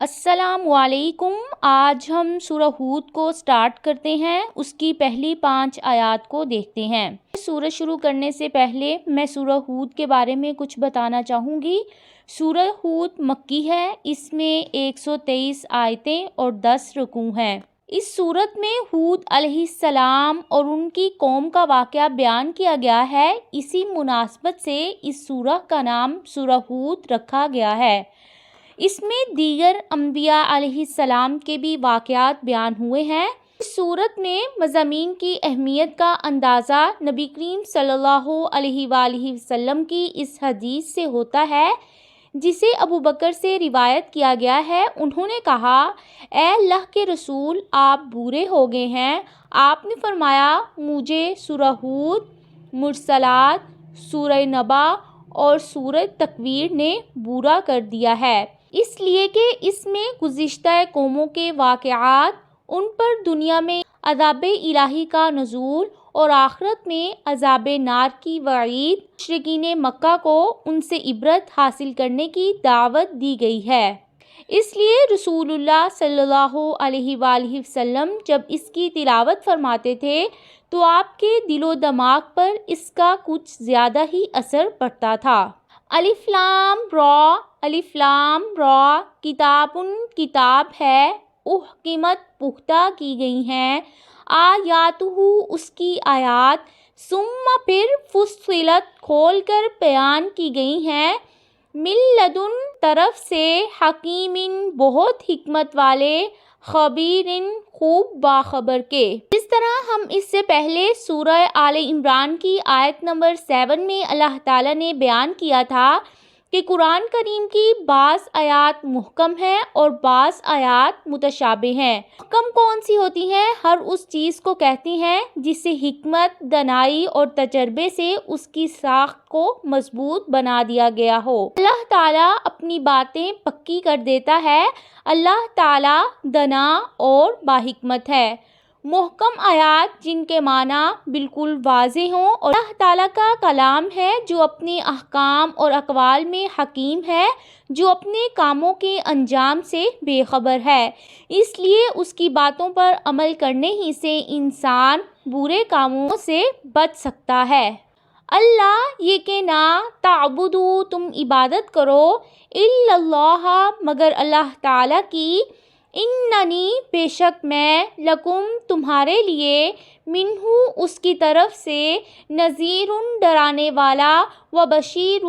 السلام علیکم۔ آج ہم سورہ ہود کو سٹارٹ کرتے ہیں، اس کی پہلی 5 آیات کو دیکھتے ہیں۔ سورہ شروع کرنے سے پہلے میں سورہ ہود کے بارے میں کچھ بتانا چاہوں گی۔ سورہ ہود مکی ہے، اس میں 123 آیتیں اور 10 رکوع ہیں۔ اس سورت میں ہود علیہ السلام اور ان کی قوم کا واقعہ بیان کیا گیا ہے، اسی مناسبت سے اس سورہ کا نام سورہ ہود رکھا گیا ہے۔ اس میں دیگر انبیاء علیہ السلام کے بھی واقعات بیان ہوئے ہیں۔ اس سورت میں مضامین کی اہمیت کا اندازہ نبی کریم صلی اللہ علیہ وآلہ وسلم کی اس حدیث سے ہوتا ہے جسے ابو بکر سے روایت کیا گیا ہے۔ انہوں نے کہا، اے اللہ کے رسول، آپ بورے ہو گئے ہیں۔ آپ نے فرمایا، مجھے سورہ ہود، مرسلات، سورہ نبا اور سورہ تکویر نے بورا کر دیا ہے، اس لیے کہ اس میں گزشتہ قوموں کے واقعات، ان پر دنیا میں عذاب الہی کا نزول اور آخرت میں عذاب نار کی وعید، مشرکین مکہ کو ان سے عبرت حاصل کرنے کی دعوت دی گئی ہے۔ اس لیے رسول اللہ صلی اللہ علیہ وآلہ وسلم جب اس کی تلاوت فرماتے تھے تو آپ کے دل و دماغ پر اس کا کچھ زیادہ ہی اثر پڑتا تھا۔ الف لام را، الف لام را، کتاب ہے، احکمت پختہ کی گئی ہیں، آیاتہ اس کی آیات، ثم پھر فصلت کھول کر بیان کی گئی ہیں، من لدن طرف سے، حکیم بہت حکمت والے، خبیر خوب باخبر کے۔ جس طرح ہم اس سے پہلے سورہ آل عمران کی آیت نمبر 7 میں اللہ تعالیٰ نے بیان کیا تھا کہ قرآن کریم کی بعض آیات محکم ہیں اور بعض آیات متشابہ ہیں۔ محکم کون سی ہوتی ہیں؟ ہر اس چیز کو کہتے ہیں جسے حکمت، دانائی اور تجربے سے اس کی ساخت کو مضبوط بنا دیا گیا ہو۔ اللہ تعالیٰ اپنی باتیں پکی کر دیتا ہے۔ اللہ تعالیٰ دانا اور باحکمت ہے۔ محکم آیات جن کے معنی بالکل واضح ہوں اور اللہ تعالیٰ کا کلام ہے جو اپنے احکام اور اقوال میں حکیم ہے، جو اپنے کاموں کے انجام سے بے خبر ہے، اس لیے اس کی باتوں پر عمل کرنے ہی سے انسان برے کاموں سے بچ سکتا ہے۔ اللہ یہ کہ نہ تعبدو تم عبادت کرو، الا اللہ مگر اللہ تعالیٰ کی، اننی بے شک میں، لکم تمہارے لیے، منہ اس کی طرف سے، نذیر ڈرانے والا، و بشیر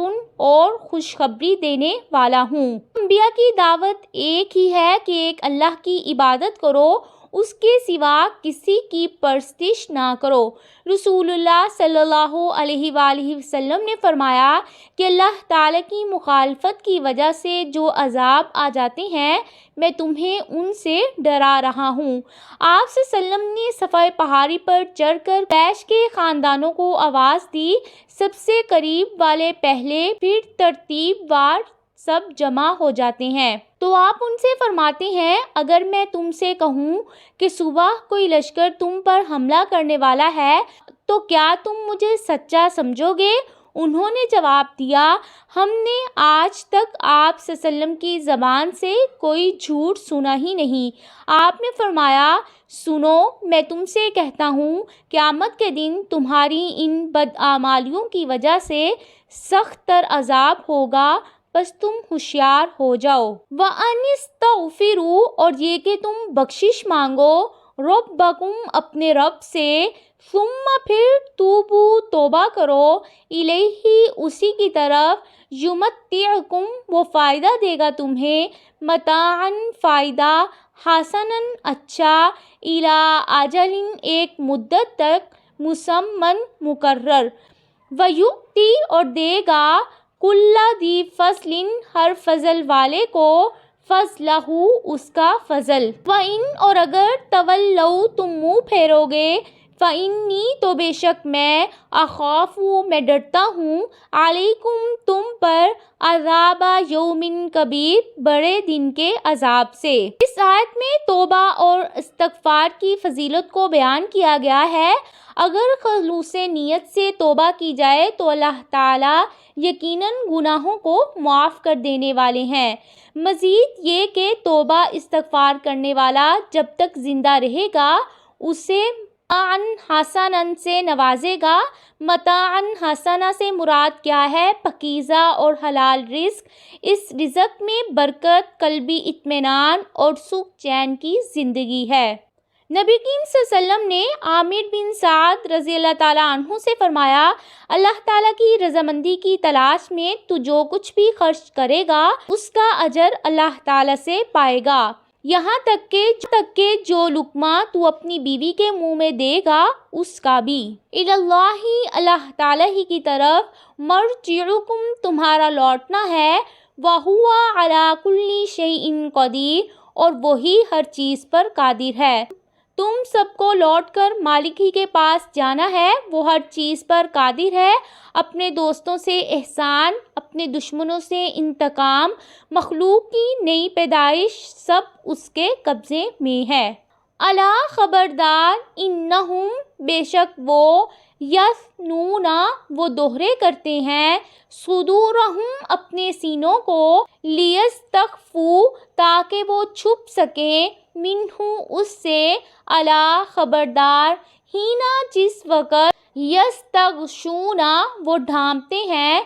اور خوشخبری دینے والا ہوں۔ انبیاء کی دعوت ایک ہی ہے کہ ایک اللہ کی عبادت کرو، اس کے سوا کسی کی پرستش نہ کرو۔ رسول اللہ صلی اللہ علیہ وآلہ وسلم نے فرمایا کہ اللہ تعالیٰ کی مخالفت کی وجہ سے جو عذاب آ جاتے ہیں، میں تمہیں ان سے ڈرا رہا ہوں۔ آپ صلی اللہ علیہ وسلم نے صفا پہاڑی پر چڑھ کر قریش کے خاندانوں کو آواز دی، سب سے قریب والے پہلے، پھر ترتیب وار سب جمع ہو جاتے ہیں۔ تو آپ ان سے فرماتے ہیں، اگر میں تم سے کہوں کہ صبح کوئی لشکر تم پر حملہ کرنے والا ہے تو کیا تم مجھے سچا سمجھو گے؟ انہوں نے جواب دیا، ہم نے آج تک آپ صلی اللہ علیہ وسلم کی زبان سے کوئی جھوٹ سنا ہی نہیں۔ آپ نے فرمایا، سنو، میں تم سے کہتا ہوں، قیامت کے دن تمہاری ان بدعمالیوں کی وجہ سے سخت تر عذاب ہوگا، بس تم ہوشیار ہو جاؤ۔ وَأَنِ اسْتَغْفِرُوا اور یہ کہ تم بخشش مانگو، ربکم اپنے رب سے، ثم پھر توبو توبہ کرو، الیہ اسی کی طرف، یمتعکم وہ فائدہ دے گا تمہیں، متاعًا فائدہ، حسناً اچھا، الی اجل ایک مدت تک، مسمًا مقرر، ویؤتی اور دے گا، کل ذی فضل ہر فضل والے کو، فضلہ اس کا فضل، وَإِنْ اور اگر تولوا تم منہ پھیرو گے، فَإِنِّی تو بے شک میں اخافُ میں ڈرتا ہوں علیکم تم پر عذاب یوم کبیر بڑے دن کے عذاب سے۔ اس آیت میں توبہ اور استغفار کی فضیلت کو بیان کیا گیا ہے۔ اگر خلوص نیت سے توبہ کی جائے تو اللہ تعالیٰ یقیناً گناہوں کو معاف کر دینے والے ہیں۔ مزید یہ کہ توبہ استغفار کرنے والا جب تک زندہ رہے گا اسے متاعً حسنًا سے نوازے گا۔ متاعً حسنًا سے مراد کیا ہے؟ پاکیزہ اور حلال رزق۔ اس رزق میں برکت، قلبی اطمینان اور سکھ چین کی زندگی ہے۔ نبی کریم صلی اللہ علیہ وسلم نے عامر بن سعد رضی اللہ تعالیٰ عنہ سے فرمایا، اللہ تعالیٰ کی رضامندی کی تلاش میں تو جو کچھ بھی خرچ کرے گا اس کا اجر اللہ تعالیٰ سے پائے گا، یہاں تک کہ جو لقمہ تو اپنی بیوی کے منہ میں دے گا اس کا بھی۔ اللہ اللہ تعالیٰ ہی کی طرف مرجعکم تمہارا لوٹنا ہے، وَهُوَ عَلَى كُلِّ شَيْءٍ قَدِيرٌ اور وہی ہر چیز پر قادر ہے۔ تم سب کو لوٹ کر مالک ہی کے پاس جانا ہے، وہ ہر چیز پر قادر ہے۔ اپنے دوستوں سے احسان، اپنے دشمنوں سے انتقام، مخلوق کی نئی پیدائش سب اس کے قبضے میں ہے۔ الا خبردار، انہم بے شک وہ، یثنون وہ دوہرے کرتے ہیں، صدورہم اپنے سینوں کو، لیستخفوا تاکہ وہ چھپ سکیں، منہ اس سے، الا خبردار، ہینا جس وقت، یستغشون وہ ڈھانپتے ہیں،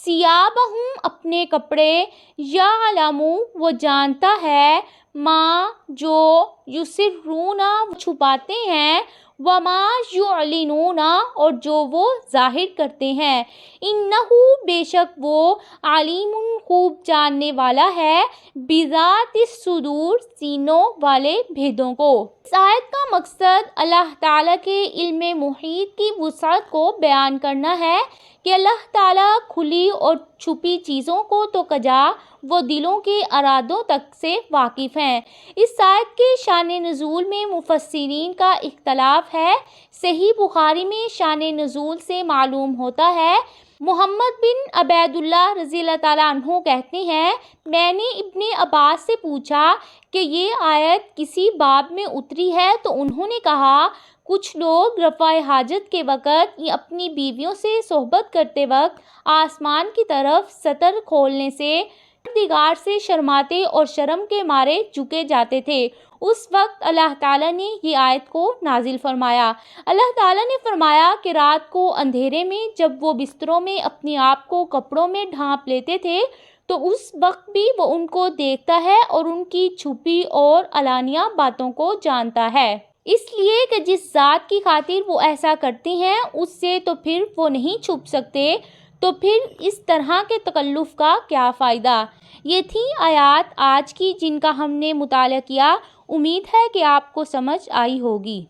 ثیابہم اپنے کپڑے، یعلم وہ جانتا ہے، ما جو، یسرون وہ چھپاتے ہیں، وما یعلنون اور جو وہ ظاہر کرتے ہیں، انہ بے شک وہ، علیم خوب جاننے والا ہے، بذات الصدور سینوں والے بھیدوں کو۔ اس آیت کا مقصد اللہ تعالیٰ کے علم محیط کی وسعت کو بیان کرنا ہے کہ اللہ تعالیٰ کھلی اور چھپی چیزوں کو تو کجا وہ دلوں کے ارادوں تک سے واقف ہیں۔ اس آیت کے شان نزول میں مفسرین کا اختلاف ہے۔ صحیح بخاری میں شان نزول سے معلوم ہوتا ہے، محمد بن عبید اللہ رضی اللہ تعالیٰ عنہ کہتے ہیں، میں نے ابن عباس سے پوچھا کہ یہ آیت کسی باب میں اتری ہے تو انہوں نے کہا، کچھ لوگ رفع حاجت کے وقت یا اپنی بیویوں سے صحبت کرتے وقت آسمان کی طرف ستر کھولنے سے پروردگار سے شرماتے اور شرم کے مارے جھکے جاتے تھے۔ اس وقت اللہ تعالیٰ نے یہ آیت کو نازل فرمایا۔ اللہ تعالیٰ نے فرمایا کہ رات کو اندھیرے میں جب وہ بستروں میں اپنے آپ کو کپڑوں میں ڈھانپ لیتے تھے تو اس وقت بھی وہ ان کو دیکھتا ہے اور ان کی چھپی اور علانیہ باتوں کو جانتا ہے۔ اس لیے کہ جس ذات کی خاطر وہ ایسا کرتے ہیں اس سے تو پھر وہ نہیں چھپ سکتے، تو پھر اس طرح کے تکلف کا کیا فائدہ۔ یہ تھیں آیات آج کی جن کا ہم نے مطالعہ کیا۔ امید ہے کہ آپ کو سمجھ آئی ہوگی۔